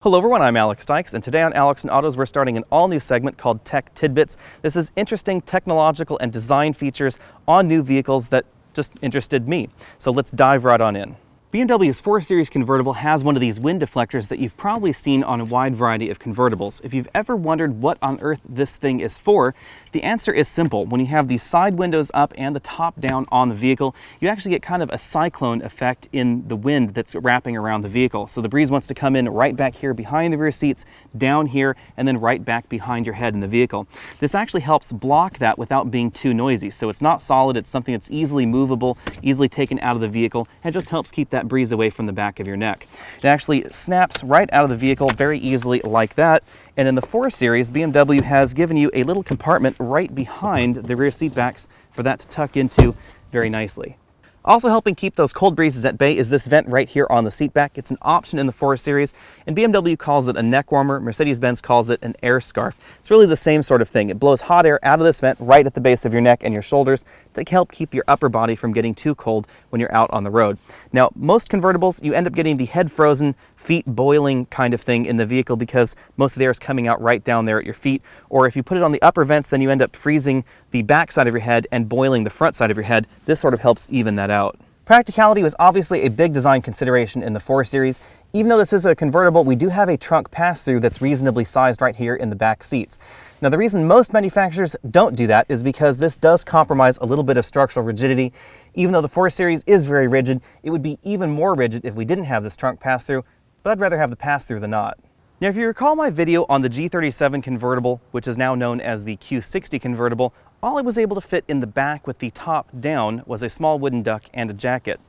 Hello everyone, I'm Alex Dykes, and today on Alex and Autos we're starting an all-new segment called Tech Tidbits. This is interesting technological and design features on new vehicles that just interested me. So let's dive right on in. BMW's 4 Series convertible has one of these wind deflectors that you've probably seen on a wide variety of convertibles. If you've ever wondered what on earth this thing is for, the answer is simple. When you have the side windows up and the top down on the vehicle, you actually get kind of a cyclone effect in the wind that's wrapping around the vehicle. So the breeze wants to come in right back here behind the rear seats, down here, and then right back behind your head in the vehicle. This actually helps block that without being too noisy. So it's not solid, it's something that's easily movable, easily taken out of the vehicle, and just helps keep that breeze away from the back of your neck. It actually snaps right out of the vehicle very easily like that. And in the 4 Series, BMW has given you a little compartment right behind the rear seat backs for that to tuck into very nicely. Also helping keep those cold breezes at bay is this vent right here on the seat back. It's an option in the 4 Series, and BMW calls it a neck warmer. Mercedes-Benz calls it an air scarf. It's really the same sort of thing. It blows hot air out of this vent right at the base of your neck and your shoulders to help keep your upper body from getting too cold when you're out on the road. Now, most convertibles, you end up getting the head frozen, feet boiling kind of thing in the vehicle because most of the air is coming out right down there at your feet. Or if you put it on the upper vents, then you end up freezing the back side of your head and boiling the front side of your head. This sort of helps even that out. Practicality was obviously a big design consideration in the 4 Series. Even though this is a convertible, we do have a trunk pass-through that's reasonably sized right here in the back seats. Now, the reason most manufacturers don't do that is because this does compromise a little bit of structural rigidity. Even though the 4 Series is very rigid, it would be even more rigid if we didn't have this trunk pass-through, but I'd rather have the pass-through than not. Now, if you recall my video on the G37 convertible, which is now known as the Q60 convertible, all it was able to fit in the back with the top down was a small wooden duck and a jacket.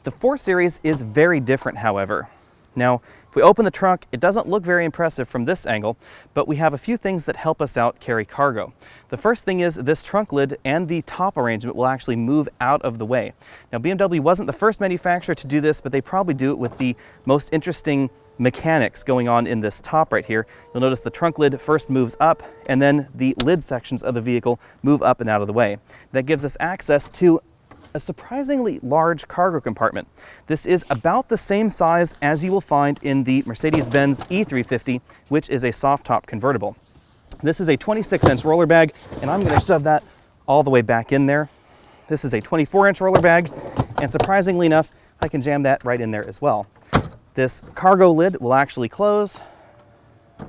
The 4 Series is very different, however. Now, if we open the trunk, it doesn't look very impressive from this angle, but we have a few things that help us out carry cargo. The first thing is this trunk lid and the top arrangement will actually move out of the way. Now, BMW wasn't the first manufacturer to do this, but they probably do it with the most interesting mechanics going on in this top right here. You'll notice the trunk lid first moves up, and then the lid sections of the vehicle move up and out of the way. That gives us access to a surprisingly large cargo compartment. This is about the same size as you will find in the Mercedes-Benz E350, which is a soft top convertible. This is a 26-inch roller bag, and I'm going to shove that all the way back in there. This is a 24-inch roller bag, and surprisingly enough, I can jam that right in there as well. This cargo lid will actually close.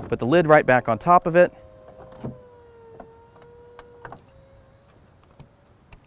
Put the lid right back on top of it.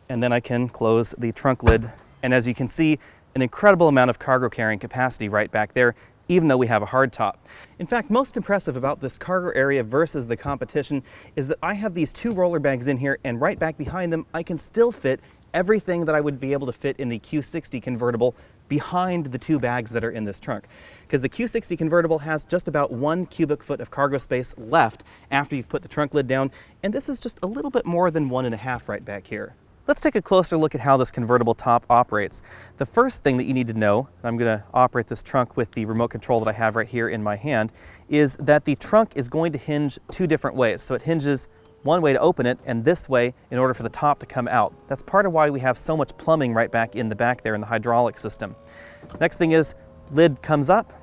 And then I can close the trunk lid. And as you can see, an incredible amount of cargo carrying capacity right back there, even though we have a hard top. In fact, most impressive about this cargo area versus the competition is that I have these 2 roller bags in here, and right back behind them, I can still fit everything that I would be able to fit in the Q60 convertible behind the 2 bags that are in this trunk. Because the Q60 convertible has just about 1 cubic foot of cargo space left after you've put the trunk lid down, and this is just a little bit more than 1.5 right back here. Let's take a closer look at how this convertible top operates. The first thing that you need to know, and I'm going to operate this trunk with the remote control that I have right here in my hand, is that the trunk is going to hinge 2 different ways. So it hinges one way to open it, and this way in order for the top to come out. That's part of why we have so much plumbing right back in the back there in the hydraulic system. Next thing is, lid comes up,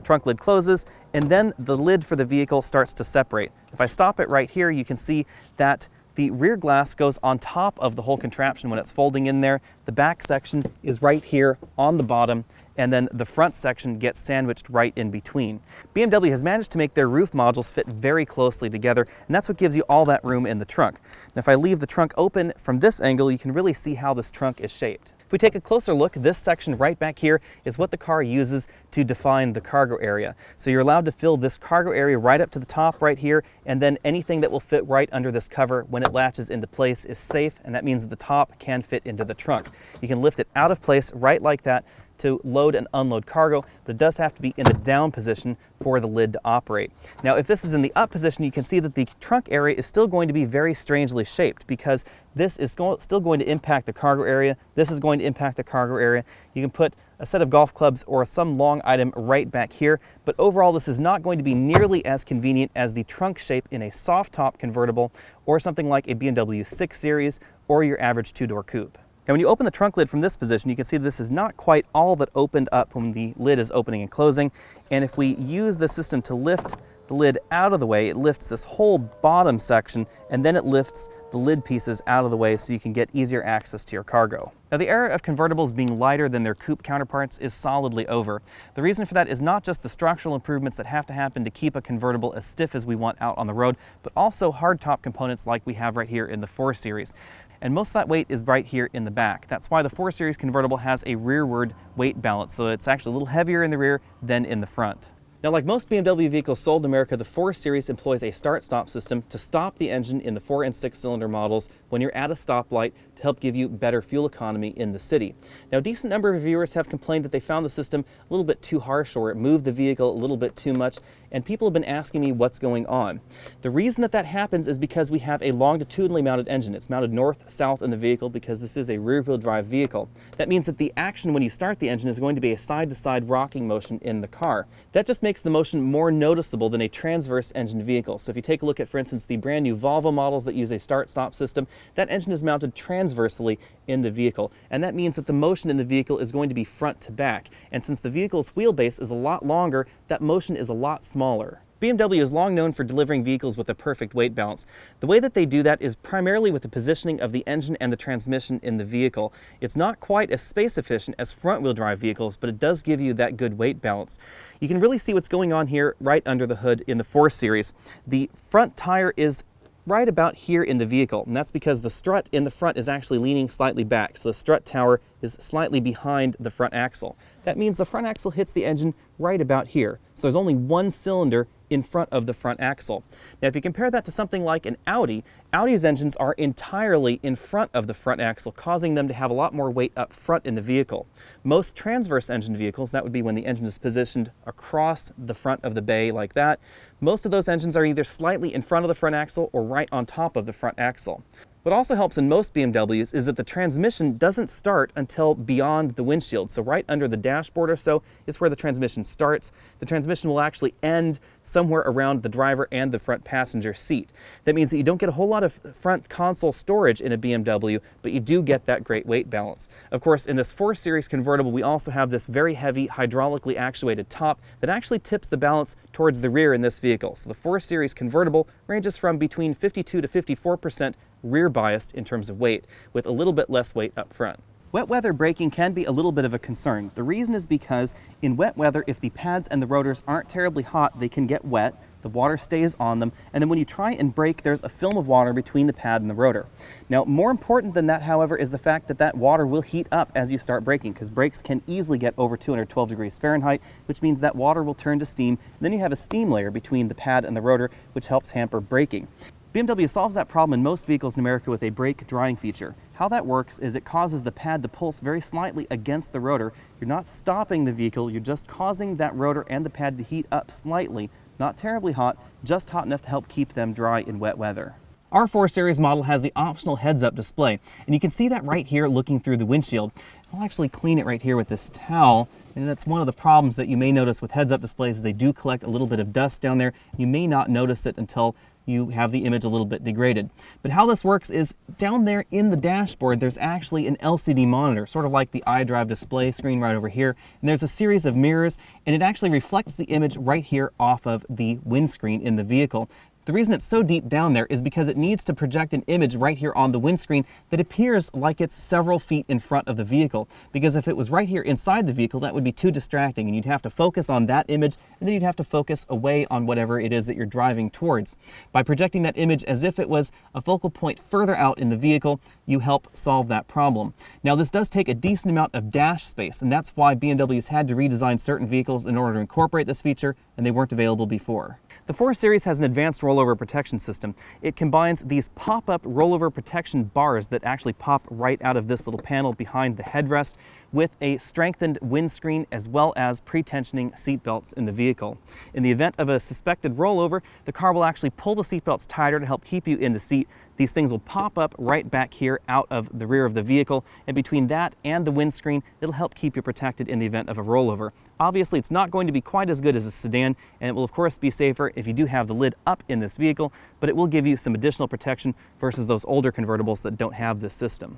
trunk lid closes, and then the lid for the vehicle starts to separate. If I stop it right here, you can see that the rear glass goes on top of the whole contraption when it's folding in there. The back section is right here on the bottom, and then the front section gets sandwiched right in between. BMW has managed to make their roof modules fit very closely together, and that's what gives you all that room in the trunk. Now, if I leave the trunk open from this angle, you can really see how this trunk is shaped. If we take a closer look, this section right back here is what the car uses to define the cargo area. So you're allowed to fill this cargo area right up to the top right here, and then anything that will fit right under this cover when it latches into place is safe, and that means that the top can fit into the trunk. You can lift it out of place right like that to load and unload cargo, but it does have to be in the down position for the lid to operate. Now, if this is in the up position, you can see that the trunk area is still going to be very strangely shaped because this is still going to impact the cargo area. This is going to impact the cargo area. You can put a set of golf clubs or some long item right back here, but overall this is not going to be nearly as convenient as the trunk shape in a soft top convertible or something like a BMW 6 Series or your average 2-door coupe. Now when you open the trunk lid from this position, you can see this is not quite all that opened up when the lid is opening and closing. And if we use the system to lift the lid out of the way, it lifts this whole bottom section, and then it lifts the lid pieces out of the way so you can get easier access to your cargo. Now the era of convertibles being lighter than their coupe counterparts is solidly over. The reason for that is not just the structural improvements that have to happen to keep a convertible as stiff as we want out on the road, but also hardtop components like we have right here in the 4 Series. And most of that weight is right here in the back. That's why the 4 Series convertible has a rearward weight balance, so it's actually a little heavier in the rear than in the front. Now, like most BMW vehicles sold in America, the 4 Series employs a start-stop system to stop the engine in the 4 and 6 cylinder models when you're at a stoplight to help give you better fuel economy in the city. Now, a decent number of reviewers have complained that they found the system a little bit too harsh, or it moved the vehicle a little bit too much, and people have been asking me what's going on. The reason that happens is because we have a longitudinally mounted engine. It's mounted north-south in the vehicle because this is a rear-wheel drive vehicle. That means that the action when you start the engine is going to be a side-to-side rocking motion in the car. That just makes the motion more noticeable than a transverse engine vehicle. So if you take a look at, for instance, the brand new Volvo models that use a start-stop system, that engine is mounted transversely in the vehicle. And that means that the motion in the vehicle is going to be front to back. And since the vehicle's wheelbase is a lot longer, that motion is a lot smaller. BMW is long known for delivering vehicles with a perfect weight balance. The way that they do that is primarily with the positioning of the engine and the transmission in the vehicle. It's not quite as space efficient as front-wheel drive vehicles, but it does give you that good weight balance. You can really see what's going on here right under the hood in the 4 Series. The front tire is right about here in the vehicle, and that's because the strut in the front is actually leaning slightly back, so the strut tower is slightly behind the front axle. That means the front axle hits the engine right about here, so there's only one cylinder in front of the front axle. Now if you compare that to something like an Audi, Audi's engines are entirely in front of the front axle, causing them to have a lot more weight up front in the vehicle. Most transverse engine vehicles, that would be when the engine is positioned across the front of the bay like that, most of those engines are either slightly in front of the front axle or right on top of the front axle. What also helps in most BMWs is that the transmission doesn't start until beyond the windshield. So right under the dashboard or so is where the transmission starts. The transmission will actually end somewhere around the driver and the front passenger seat. That means that you don't get a whole lot of front console storage in a BMW, but you do get that great weight balance. Of course, in this 4 Series convertible, we also have this very heavy hydraulically actuated top that actually tips the balance towards the rear in this vehicle. So the 4 Series convertible ranges from between 52 to 54% rear biased in terms of weight, with a little bit less weight up front. Wet weather braking can be a little bit of a concern. The reason is because in wet weather, if the pads and the rotors aren't terribly hot, they can get wet, the water stays on them, and then when you try and brake, there's a film of water between the pad and the rotor. Now, more important than that, however, is the fact that that water will heat up as you start braking, because brakes can easily get over 212 degrees Fahrenheit, which means that water will turn to steam, and then you have a steam layer between the pad and the rotor, which helps hamper braking. BMW solves that problem in most vehicles in America with a brake drying feature. How that works is it causes the pad to pulse very slightly against the rotor. You're not stopping the vehicle, you're just causing that rotor and the pad to heat up slightly, not terribly hot, just hot enough to help keep them dry in wet weather. Our 4 Series model has the optional heads-up display, and you can see that right here looking through the windshield. I'll actually clean it right here with this towel, and that's one of the problems that you may notice with heads-up displays is they do collect a little bit of dust down there. You may not notice it until you have the image a little bit degraded. But how this works is down there in the dashboard, there's actually an LCD monitor, sort of like the iDrive display screen right over here. And there's a series of mirrors, and it actually reflects the image right here off of the windscreen in the vehicle. The reason it's so deep down there is because it needs to project an image right here on the windscreen that appears like it's several feet in front of the vehicle. Because if it was right here inside the vehicle, that would be too distracting, and you'd have to focus on that image, and then you'd have to focus away on whatever it is that you're driving towards. By projecting that image as if it was a focal point further out in the vehicle, you help solve that problem. Now, this does take a decent amount of dash space, and that's why BMW's had to redesign certain vehicles in order to incorporate this feature, and they weren't available before. The 4 Series has an advanced rollover protection system. It combines these pop-up rollover protection bars that actually pop right out of this little panel behind the headrest with a strengthened windscreen as well as pre-tensioning seatbelts in the vehicle. In the event of a suspected rollover, the car will actually pull the seatbelts tighter to help keep you in the seat. These things will pop up right back here out of the rear of the vehicle, and between that and the windscreen, it'll help keep you protected in the event of a rollover. Obviously, it's not going to be quite as good as a sedan, and it will of course be safer if you do have the lid up in this vehicle, but it will give you some additional protection versus those older convertibles that don't have this system.